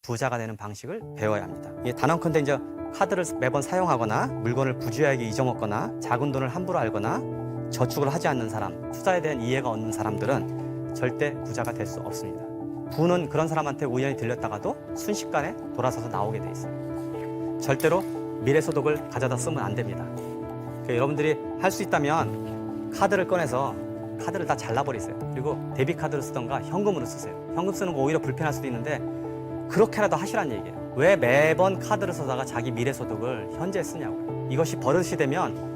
부자가 되는 방식을 배워야 합니다. 단언컨대 이제 카드를 매번 사용하거나 물건을 부주의하게 잊어먹거나 작은 돈을 함부로 알거나 저축을 하지 않는 사람, 투자에 대한 이해가 없는 사람들은 절대 부자가 될 수 없습니다. 부는 그런 사람한테 우연히 들렸다가도 순식간에 돌아서서 나오게 돼 있어요. 절대로 미래소득을 가져다 쓰면 안 됩니다. 그러니까 여러분들이 할 수 있다면 카드를 꺼내서 카드를 다 잘라버리세요. 그리고 데비카드를 쓰던가 현금으로 쓰세요. 현금 쓰는 거 오히려 불편할 수도 있는데 그렇게라도 하시란 얘기예요. 왜 매번 카드를 쓰다가 자기 미래소득을 현재에 쓰냐고요. 이것이 버릇이 되면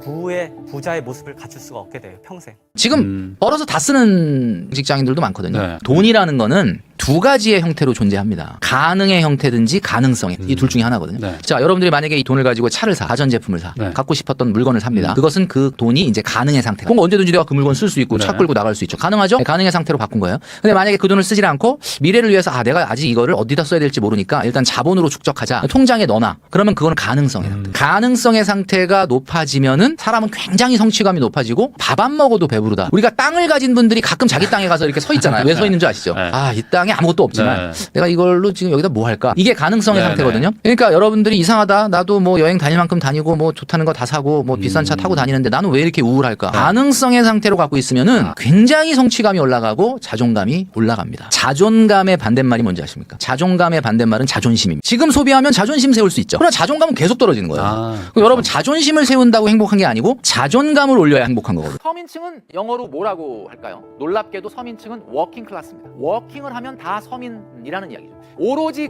부의 부자의 모습을 갖출 수가 없게 돼요. 평생. 지금 벌어서 다 쓰는 직장인들도 많거든요. 네. 돈이라는 거는 두 가지의 형태로 존재합니다. 가능의 형태든지 가능성의 이 둘 중에 하나거든요. 네. 자, 여러분들이 만약에 이 돈을 가지고 차를 사, 가전제품을 사, 네. 갖고 싶었던 물건을 삽니다. 그것은 그 돈이 이제 가능의 상태가. 그럼 언제든지 내가 그 물건 쓸 수 있고 네. 차 끌고 나갈 수 있죠. 가능하죠? 네, 가능의 상태로 바꾼 거예요. 근데 만약에 그 돈을 쓰지 않고 미래를 위해서 내가 아직 이거를 어디다 써야 될지 모르니까 일단 자본으로 축적하자. 통장에 넣어놔. 그러면 그거는 가능성의 상태. 가능성의 상태가 높아지면은 사람은 굉장히 성취감이 높아지고 밥 안 먹어도 배부르다. 우리가 땅을 가진 분들이 가끔 자기 땅에 가서 이렇게 서 있잖아요. 왜 서 있는 줄 아시죠? 네. 아, 이 땅에 아무것도 없지만 네. 내가 이걸로 지금 여기다 뭐 할까? 이게 가능성의 네, 상태거든요. 그러니까 여러분들이 이상하다. 나도 뭐 여행 다닐 만큼 다니고 뭐 좋다는 거 다 사고 뭐 비싼 차 타고 다니는데 나는 왜 이렇게 우울할까? 가능성의 상태로 갖고 있으면은 굉장히 성취감이 올라가고 자존감이 올라갑니다. 자존감의 반대말이 뭔지 아십니까? 자존감의 반대말은 자존심입니다. 지금 소비하면 자존심 세울 수 있죠. 그러나 자존감은 계속 떨어지는 거예요. 그럼 여러분 자존심을 세운다고 행복한 게 아니고 자존감을 올려야 행복한 거거든요. 서민층은 영어로 뭐라고 할까요? 놀랍게도 서민층은 워킹 클래스입니다. 워킹을 하면 다 서민이라는 이야기죠. 오로지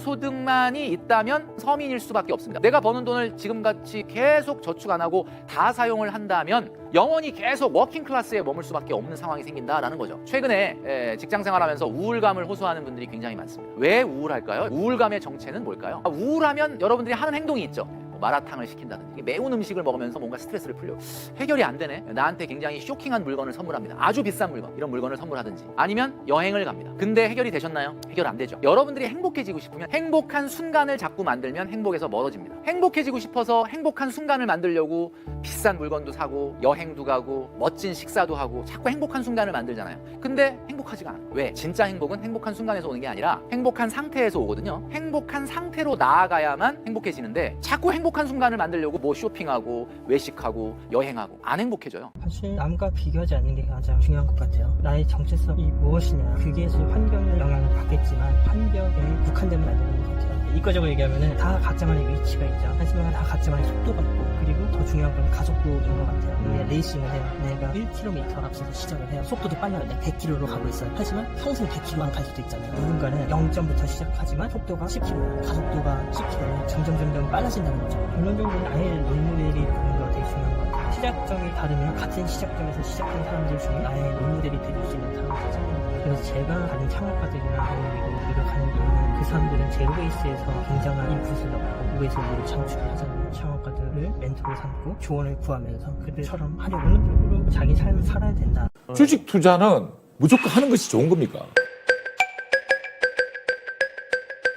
근로소득만이 있다면 서민일 수밖에 없습니다. 내가 버는 돈을 지금같이 계속 저축 안 하고 다 사용을 한다면 영원히 계속 워킹 클래스에 머물 수밖에 없는 상황이 생긴다라는 거죠. 최근에 직장 생활하면서 우울감을 호소하는 분들이 굉장히 많습니다. 왜 우울할까요? 우울감의 정체는 뭘까요? 우울하면 여러분들이 하는 행동이 있죠. 마라탕을 시킨다든지 매운 음식을 먹으면서 뭔가 스트레스를 풀려. 해결이 안 되네. 나한테 굉장히 쇼킹한 물건을 선물합니다. 아주 비싼 물건, 이런 물건을 선물하든지 아니면 여행을 갑니다. 근데 해결이 되셨나요? 해결 안 되죠. 여러분들이 행복해지고 싶으면 행복한 순간을 자꾸 만들면 행복에서 멀어집니다. 행복해지고 싶어서 행복한 순간을 만들려고 비싼 물건도 사고 여행도 가고 멋진 식사도 하고 자꾸 행복한 순간을 만들잖아요. 근데 행복하지가 않아요. 왜? 진짜 행복은 행복한 순간에서 오는 게 아니라 행복한 상태에서 오거든요. 행복한 상태로 나아가야만 행복해지는데 자꾸 행복한 순간을 만들려고 뭐 쇼핑하고 외식하고 여행하고 안 행복해져요. 사실 남과 비교하지 않는 게 가장 중요한 것 같아요. 나의 정체성이 무엇이냐. 그게 환경의 영향을 받겠지만 환경에 국한되면 안 되는 것 같아요. 이과적으로 얘기하면 다 각자만의 위치가 있죠. 하지만 다 각자만의 속도가 있고 그리고 더 중요한 건 가속도인 것 같아요. 레이싱을 해요. 내가 1km 앞서서 시작을 해요. 속도도 빨라요. 내가 100km로 가고 있어요. 하지만 평생 100km만 갈 수도 있잖아요. 누군가는 0점부터 시작하지만 속도가 10km예요. 가속도가 10km예요. 점점 빨라진다는 거죠. 결론적으로는 아예 롤모델이 되는 거 되게 중요한 것 같아요. 시작점이 다르면 같은 시작점에서 시작한 사람들 중에 아예 롤모델이 될 수 있는 사람들이 찾는 거예요. 그래서 제가 가는 창업가들이나 아니면 이걸 가는 이유는 그 사람들은 제로베이스에서 굉장한 인풋을 넣고 우에서 일을 창출을 하잖아요. 창업가들을 멘토로 삼고 조언을 구하면서 그들처럼 하려고 원론적으로 자기 삶을 살아야 된다. 주식 투자는 무조건 하는 것이 좋은 겁니까?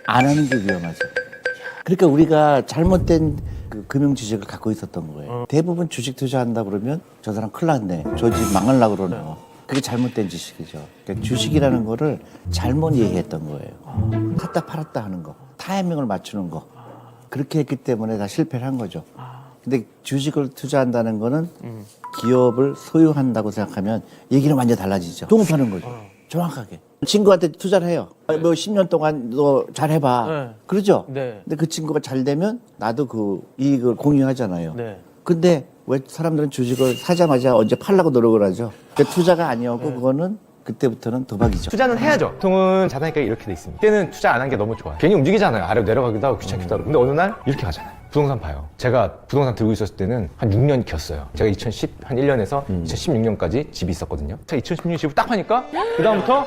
안 하는 게 위험하죠. 그러니까 우리가 잘못된 그 금융 지식을 갖고 있었던 거예요. 대부분 주식 투자한다 그러면 저 사람 큰일 났네. 저 집 망하려고 그러네. 그게 잘못된 지식이죠. 그러니까 주식이라는 거를 잘못 얘기했던 거예요. 샀다 팔았다 하는 거, 타이밍을 맞추는 거. 그렇게 했기 때문에 다 실패를 한 거죠. 근데 주식을 투자한다는 거는 기업을 소유한다고 생각하면 얘기는 완전 달라지죠. 동업하는 거죠. 정확하게. 친구한테 투자를 해요. 뭐 10년 동안 너 잘해봐. 그러죠? 근데 그 친구가 잘 되면 나도 그 이익을 공유하잖아요. 근데 왜 사람들은 주식을 사자마자 언제 팔려고 노력을 하죠? 그러니까 투자가 아니었고 그거는 그때부터는 도박이죠. 투자는 해야죠. 보통은 자산가격이 이렇게 돼 있습니다. 그때는 투자 안 한 게 너무 좋아요. 괜히 움직이잖아요. 아래로 내려가기도 하고 귀찮기도 하고. 근데 어느 날 이렇게 하잖아요. 부동산 봐요. 제가 부동산 들고 있었을 때는 한 6년 켰어요. 제가 2011년에서 2016년까지 집이 있었거든요. 제가 2016년 집을 딱 하니까 그다음부터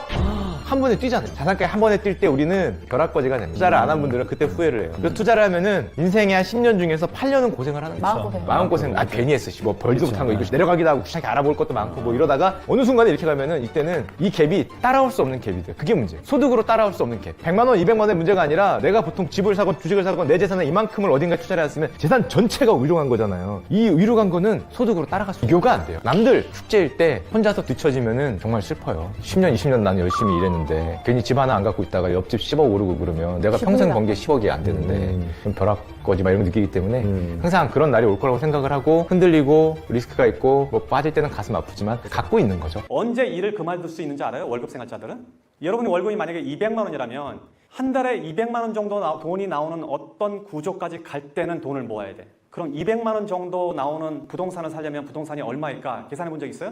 한 번에 뛰잖아요. 자산가에 한 번에 뛸 때 우리는 벼락거지가 됩니다. 투자를 안 한 분들은 그때 후회를 해요. 그래서 투자를 하면은 인생의 한 10년 중에서 8년은 고생을 하는 거죠. 마음고생. 괜히 했어. 뭐 벌지도 못한 거. 이거 내려가기도 하고 귀찮게 알아볼 것도 많고 뭐 이러다가 어느 순간에 이렇게 가면은 이때는 이 갭이 따라올 수 없는 갭이 돼요. 그게 문제. 소득으로 따라올 수 없는 갭. 100만 원, 200만 원의 문제가 아니라 내가 보통 집을 사건 주식을 사건 내 재산의 이만큼을 어딘가에 투자를 살 했으면 재산 전체가 위로 간 거잖아요. 이 위로 간 거는 소득으로 따라갈 수 비교가 안 돼요. 남들 숙제일 때 혼자서 뒤처지면은 정말 슬퍼요. 10년, 20년 나는 열심히 일했는데 괜히 집 하나 안 갖고 있다가 옆집 10억 오르고 그러면 내가 평생 번 게 10억이 안 되는데 좀 벼락거지 막 이런 거 느끼기 때문에 항상 그런 날이 올 거라고 생각을 하고 흔들리고 리스크가 있고 뭐 빠질 때는 가슴 아프지만 갖고 있는 거죠. 언제 일을 그만둘 수 있는지 알아요? 월급 생활자들은? 여러분이 월급이 만약에 200만 원이라면 한 달에 200만 원 정도 돈이 나오는 어떤 구조까지 갈 때는 돈을 모아야 돼. 그럼 200만 원 정도 나오는 부동산을 사려면 부동산이 얼마일까? 계산해 본 적 있어요?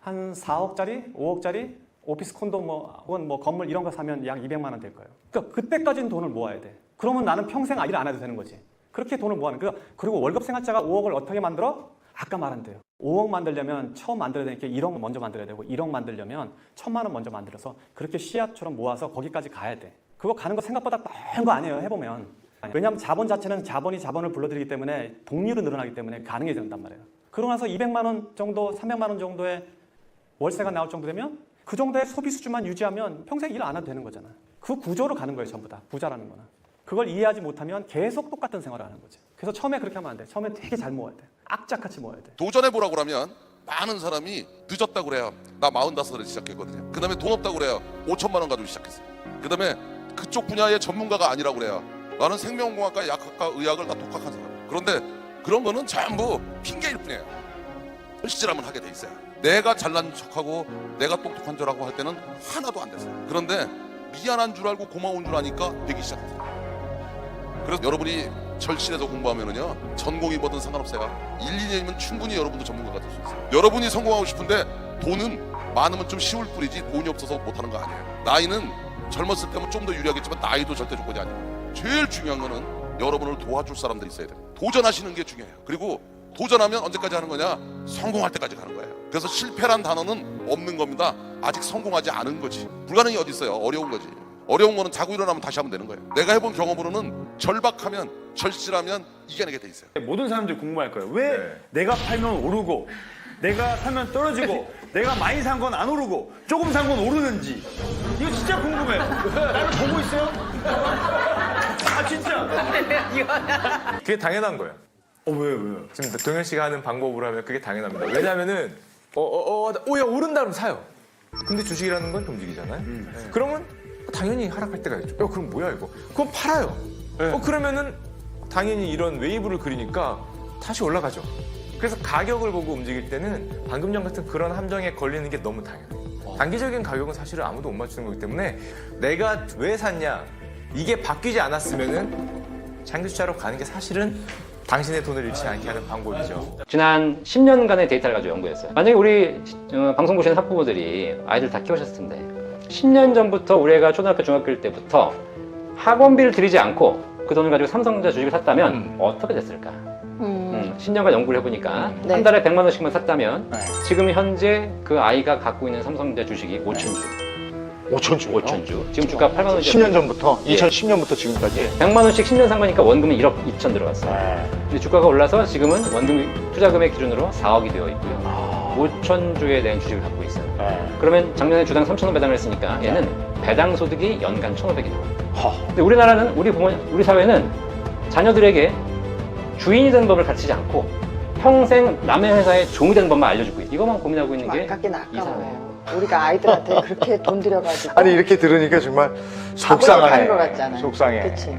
한 4억짜리? 5억짜리? 오피스 콘도 혹은 건물 이런 거 사면 약 200만 원 될 거예요. 그러니까 그때까지는 돈을 모아야 돼. 그러면 나는 평생 일 안 해도 되는 거지. 그렇게 돈을 모아는 거야. 그리고 월급 생활자가 5억을 어떻게 만들어? 아까 말한 대로 5억 만들려면 처음 만들어야 되니까 1억 먼저 만들어야 되고 1억 만들려면 1,000만 원 먼저 만들어서 그렇게 씨앗처럼 모아서 거기까지 가야 돼. 그거 가는 거 생각보다 빠른 거 아니에요. 해보면. 왜냐하면 자본 자체는 자본이 자본을 불러들이기 때문에 복리로 늘어나기 때문에 가능해진단 말이에요. 그러고 나서 200만 원 정도, 300만 원 정도의 월세가 나올 정도 되면 그 정도의 소비 수준만 유지하면 평생 일 안 해도 되는 거잖아. 그 구조로 가는 거예요. 전부 다. 부자라는 거는. 그걸 이해하지 못하면 계속 똑같은 생활을 하는 거지. 그래서 처음에 그렇게 하면 안 돼. 처음에 되게 잘 모아야 돼. 악착같이 모아야 돼. 도전해보라고 그러면 많은 사람이 늦었다고 그래요. 나 45살에 시작했거든요. 그 다음에 돈 없다고 그래요. 5천만 원 가지고 시작했어요. 그 다음에 그쪽 분야의 전문가가 아니라고 그래요. 나는 생명공학과, 약학과, 의학을 다 독학한 사람. 그런데 그런 거는 전부 핑계일 뿐이에요. 실질하면 하게 돼 있어요. 내가 잘난 척하고 내가 똑똑한 줄 알고 할 때는 하나도 안 됐어요. 그런데 미안한 줄 알고 고마운 줄 아니까 되기 시작했어요. 그래서 여러분이 절실해서 공부하면은요, 전공이 뭐든 상관없어요. 1, 2년이면 충분히 여러분도 전문가가 될 수 있어요. 여러분이 성공하고 싶은데 돈은 많으면 좀 쉬울 뿐이지 돈이 없어서 못하는 거 아니에요. 나이는 젊었을 때면 좀 더 유리하겠지만 나이도 절대 조건이 아니에요. 제일 중요한 거는 여러분을 도와줄 사람들이 있어야 돼요. 도전하시는 게 중요해요. 그리고 도전하면 언제까지 하는 거냐? 성공할 때까지 가는 거예요. 그래서 실패란 단어는 없는 겁니다. 아직 성공하지 않은 거지. 불가능이 어디 있어요? 어려운 거지. 어려운 거는 자고 일어나면 다시 하면 되는 거예요. 내가 해본 경험으로는 절박하면, 절실하면 이겨내게 돼 있어요. 모든 사람들이 궁금할 거예요. 왜 내가 팔면 오르고 내가 사면 떨어지고 내가 많이 산 건 안 오르고 조금 산 건 오르는지. 이거 진짜 궁금해요. 나를 보고 있어요? 아 진짜. 그게 당연한 거예요. 왜? 지금 동현 씨가 하는 방법으로 하면 그게 당연합니다. 왜냐면은 야 오른다 그러면 사요. 근데 주식이라는 건 움직이잖아요. 그러면 당연히 하락할 때가 있죠. 야 그럼 뭐야 이거? 그럼 팔아요. 그러면은 당연히 이런 웨이브를 그리니까 다시 올라가죠. 그래서 가격을 보고 움직일 때는 방금 전 같은 그런 함정에 걸리는 게 너무 당연해요. 단기적인 가격은 사실은 아무도 못 맞추는 거기 때문에 내가 왜 샀냐 이게 바뀌지 않았으면은 장기 투자로 가는 게 사실은 당신의 돈을 잃지 않게 하는 방법이죠. 지난 10년간의 데이터를 가지고 연구했어요. 만약에 우리 방송 보시는 학부모들이 아이들 다 키우셨을 텐데 10년 전부터 우리 애가 초등학교, 중학교 때부터 학원비를 들이지 않고 그 돈을 가지고 삼성전자 주식을 샀다면 어떻게 됐을까? 10년간 연구를 해보니까 네. 한 달에 100만 원씩만 샀다면 지금 현재 그 아이가 갖고 있는 삼성전자 주식이 5천주. 5천주. 지금 주가 8만 원이죠. 10년 전부터? 예. 2010년부터 지금까지? 100만 원씩 10년 산 거니까 원금은 1억 2천 들어갔어요. 근데 주가가 올라서 지금은 원금 투자금액 기준으로 4억이 되어 있고요. 5천주에 대한 주식을 갖고 있어요. 그러면 작년에 주당 3,000원 배당을 했으니까 얘는 배당 소득이 연간 1,500이 들어요. 근데 우리나라는 우리 사회는 자녀들에게 주인이 되는 법을 가르치지 않고 평생 남의 회사의 종이 되는 법만 알려주고 있어요. 이것만 고민하고 있는 게 아깝긴 이 사회예요. 아까워요. 우리가 아이들한테 그렇게 돈 들여가지고 아니 이렇게 들으니까 정말 속상하는 것 같잖아요. 속상해. 그치.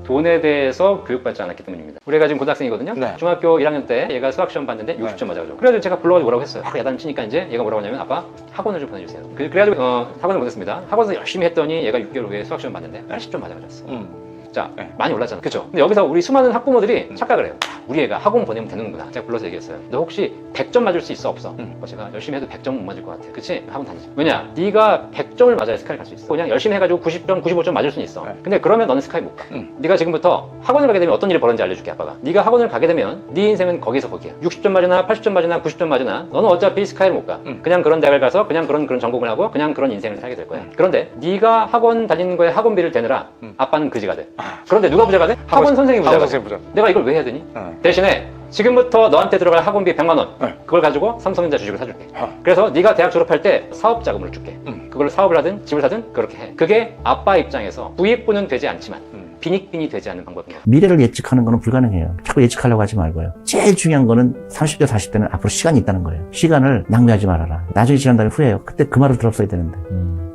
돈에 대해서 교육받지 않았기 때문입니다. 우리 애가 지금 고등학생이거든요. 네. 중학교 1학년 때 얘가 수학시험 봤는데 60점 맞아가지고 그래가지고 제가 불러가지고 뭐라고 했어요. 야단 치니까 이제 얘가 뭐라고 하냐면 아빠 학원을 좀 보내주세요. 그래가지고 학원을 보냈습니다. 학원에서 열심히 했더니 얘가 6개월 후에 수학시험 봤는데 80점 맞아가졌어요. 자, 많이 올랐잖아. 그죠? 근데 여기서 우리 수많은 학부모들이 착각을 해요. 우리 애가 학원 보내면 되는구나. 제가 불러서 얘기했어요. 너 혹시 100점 맞을 수 있어? 없어? 제가 열심히 해도 100점 못 맞을 것 같아. 그치? 학원 다니지. 왜냐? 네가 100점을 맞아야 스카이 갈 수 있어. 그냥 열심히 해가지고 90점, 95점 맞을 수는 있어. 근데 그러면 너는 스카이 못 가. 네가 지금부터 학원을 가게 되면 어떤 일이 벌어지는지 알려줄게, 아빠가. 네가 학원을 가게 되면 네 인생은 거기서 거기야. 60점 맞으나 80점 맞으나 90점 맞으나 너는 어차피 스카이를 못 가. 그냥 그런 대학을 가서 그냥 그런 전공을 하고 그냥 그런 인생을 살게 될 거야. 그런데 네가 학원 다니는 거에 학원비를 대느라 아빠는 그지가 돼. 그런데 누가 부자가 돼? 학원 선생님이 부자가 돼. 내가 이걸 왜 해야 되니? 대신에 지금부터 너한테 들어갈 학원비 100만 원. 그걸 가지고 삼성전자 주식을 사줄게. 그래서 네가 대학 졸업할 때 사업 자금을 줄게. 그걸로 사업을 하든 집을 사든 그렇게 해. 그게 아빠 입장에서 부익부는 되지 않지만 빈익빈이 되지 않는 방법입니다. 미래를 예측하는 거는 불가능해요. 자꾸 예측하려고 하지 말고요. 제일 중요한 거는 30대, 40대는 앞으로 시간이 있다는 거예요. 시간을 낭비하지 말아라. 나중에 지난 다음에 후회해요. 그때 그 말을 들었어야 되는데.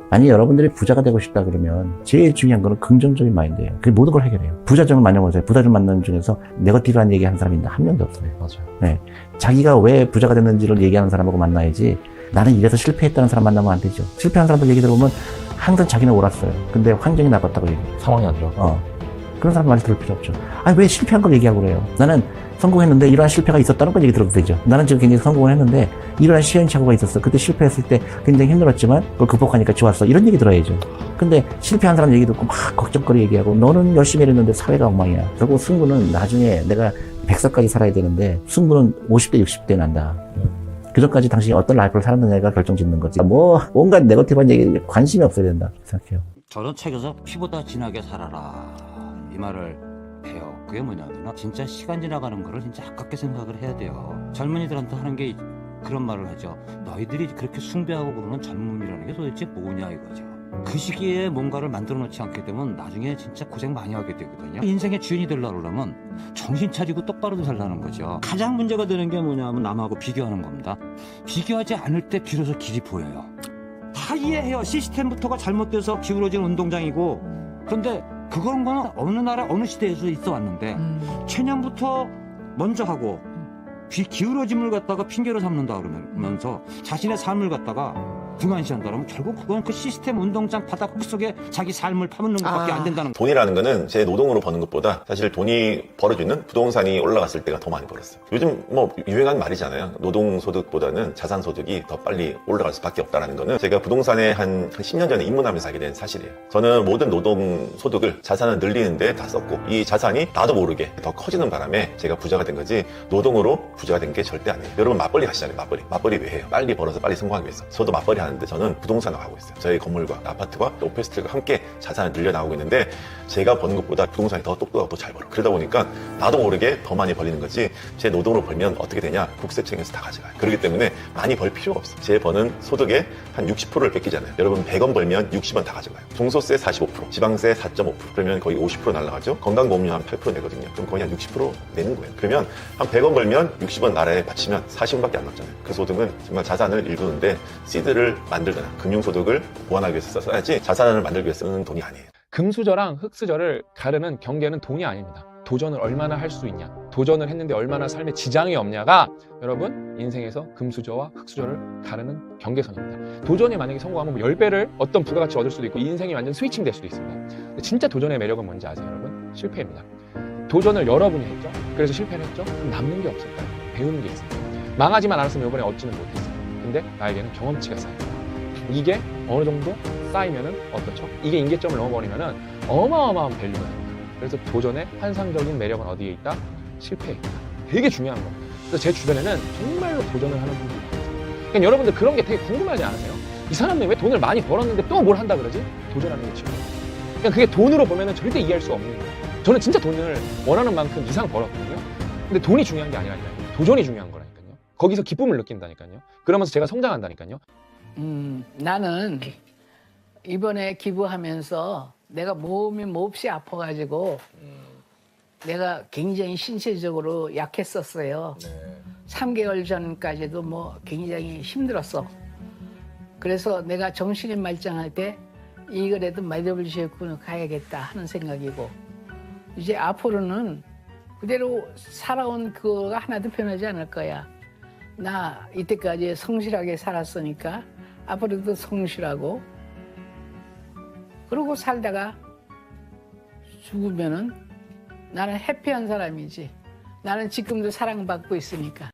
만약 여러분들이 부자가 되고 싶다 그러면 제일 중요한 거는 긍정적인 마인드예요. 그게 모든 걸 해결해요. 부자점을 만나보세요. 부자점 만나는 중에서 네거티브한 얘기하는 사람이 한 명도 없어요. 맞아요. 네. 자기가 왜 부자가 됐는지를 얘기하는 사람하고 만나야지 나는 이래서 실패했다는 사람 만나면 안 되죠. 실패한 사람들 얘기 들어보면 항상 자기는 옳았어요. 근데 환경이 나빴다고 얘기해요. 상황이 안 좋아. 그런 사람 말 들을 필요 없죠. 아니 왜 실패한 걸 얘기하고 그래요. 나는 성공했는데 이러한 실패가 있었다는 걸 얘기 들어도 되죠. 나는 지금 굉장히 성공을 했는데 이러한 시행착오가 있었어. 그때 실패했을 때 굉장히 힘들었지만 그걸 극복하니까 좋았어. 이런 얘기 들어야죠. 근데 실패한 사람 얘기 듣고 막 걱정거리 얘기하고 너는 열심히 했는데 사회가 엉망이야. 결국 승부는 나중에 내가 100살까지 살아야 되는데 승부는 50대 60대 난다. 그전까지 당신이 어떤 라이프를 살았느냐가 결정짓는 거지. 뭐 온갖 네거티브한 얘기에 관심이 없어야 된다 생각해요. 저런 책에서 피보다 진하게 살아라 이 말을 해요. 그게 뭐냐면 진짜 시간 지나가는 거를 진짜 아깝게 생각을 해야 돼요. 젊은이들한테 하는 게 그런 말을 하죠. 너희들이 그렇게 숭배하고 그러는 젊음이라는 게 도대체 뭐냐 이거죠. 그 시기에 뭔가를 만들어 놓지 않게 되면 나중에 진짜 고생 많이 하게 되거든요. 인생의 주인이 되려고 그러면 정신 차리고 똑바로 살라는 거죠. 가장 문제가 되는 게 뭐냐면 남하고 비교하는 겁니다. 비교하지 않을 때 비로소 길이 보여요. 다 이해해요. 시스템부터가 잘못돼서 기울어진 운동장이고, 그런데 그런 거는 어느 나라 어느 시대에서 있어 왔는데 최년부터 먼저 하고 기울어짐을 갖다가 핑계로 삼는다 그러면서 자신의 삶을 갖다가 등한시한다 그러면 결국 그건 그 시스템 운동장 바닥 흙 속에 자기 삶을 파묻는 것밖에 안 된다는 거예요. 돈이라는 거는 제 노동으로 버는 것보다 사실 돈이 벌어주는 부동산이 올라갔을 때가 더 많이 벌었어요. 요즘 뭐 유행하는 말이잖아요. 노동소득보다는 자산소득이 더 빨리 올라갈 수밖에 없다는 거는 제가 부동산에 한 10년 전에 입문하면서 알게 된 사실이에요. 저는 모든 노동소득을 자산을 늘리는데 다 썼고 이 자산이 나도 모르게 더 커지는 바람에 제가 부자가 된 거지 노동으로 부자가 된 게 절대 아니에요. 여러분 맞벌이 하시잖아요. 맞벌이 왜 해요? 빨리 벌어서 빨리 성공하기 위해서. 저도 맞벌이 하는데 저는 부동산을 하고 있어요. 저희 건물과 아파트와 오피스텔과 함께 자산을 늘려나가고 있는데 제가 버는 것보다 부동산이 더 똑똑하고 더 잘 벌어. 그러다 보니까 나도 모르게 더 많이 벌리는 거지 제 노동으로 벌면 어떻게 되냐? 국세청에서 다 가져가요. 그렇기 때문에 많이 벌 필요가 없어요. 제 버는 소득의 한 60%를 뺏기잖아요. 여러분 100원 벌면 60원 다 가져가요. 종소세 45%, 지방세 4.5%, 그러면 거의 50% 날라가죠. 건강보험료 한 8% 내거든요. 그럼 거의 한 60% 내는 거예요. 그러면 한 100원 벌면 60원 나라에 바치면 40원밖에 안 남잖아요. 그 소득은 정말 자산을 일구는데 시드를 만들거나 금융소득을 보완하기 위해서 써야지 자산을 만들기 위해서 쓰는 돈이 아니에요. 금수저랑 흙수저를 가르는 경계는 돈이 아닙니다. 도전을 얼마나 할 수 있냐, 도전을 했는데 얼마나 삶에 지장이 없냐가 여러분 인생에서 금수저와 흙수저를 가르는 경계선입니다. 도전이 만약에 성공하면 10배를 어떤 부가가치 얻을 수도 있고 인생이 완전 스위칭 될 수도 있습니다. 근데 진짜 도전의 매력은 뭔지 아세요 여러분? 실패입니다. 도전을 여러분이 했죠. 그래서 실패를 했죠. 그럼 남는 게 없을까요? 배우는 게 있어요. 망하지만 않았으면 이번에 얻지는 못했어요. 근데 나에게는 경험치가 쌓입니다. 이게 어느 정도 쌓이면은 어떻죠? 이게 임계점을 넘어버리면은 어마어마한 밸류가 됩니다. 그래서 도전의 환상적인 매력은 어디에 있다? 실패에 있다. 되게 중요한 겁니다. 그래서 제 주변에는 정말로 도전을 하는 분들이 있어요. 그러니까 여러분들 그런 게 되게 궁금하지 않으세요? 이 사람이 왜 돈을 많이 벌었는데 또 뭘 한다 그러지? 도전하는 게 중요해요. 그러니까 그게 돈으로 보면은 절대 이해할 수 없는 거예요. 저는 진짜 돈을 원하는 만큼 이상 벌었거든요. 근데 돈이 중요한 게 아니라니까요. 도전이 중요한 거라니까요. 거기서 기쁨을 느낀다니까요. 그러면서 제가 성장한다니까요. 나는 이번에 기부하면서 내가 몸이 몹시 아파가지고 내가 굉장히 신체적으로 약했었어요. 3개월 전까지도 뭐 굉장히 힘들었어. 그래서 내가 정신이 말짱할 때 이거라도 마이더블리시에군을 가야겠다 하는 생각이고 이제 앞으로는 그대로 살아온 그거가 하나도 변하지 않을 거야. 나 이때까지 성실하게 살았으니까 앞으로도 성실하고 그러고 살다가 죽으면은 나는 해피한 사람이지. 나는 지금도 사랑받고 있으니까.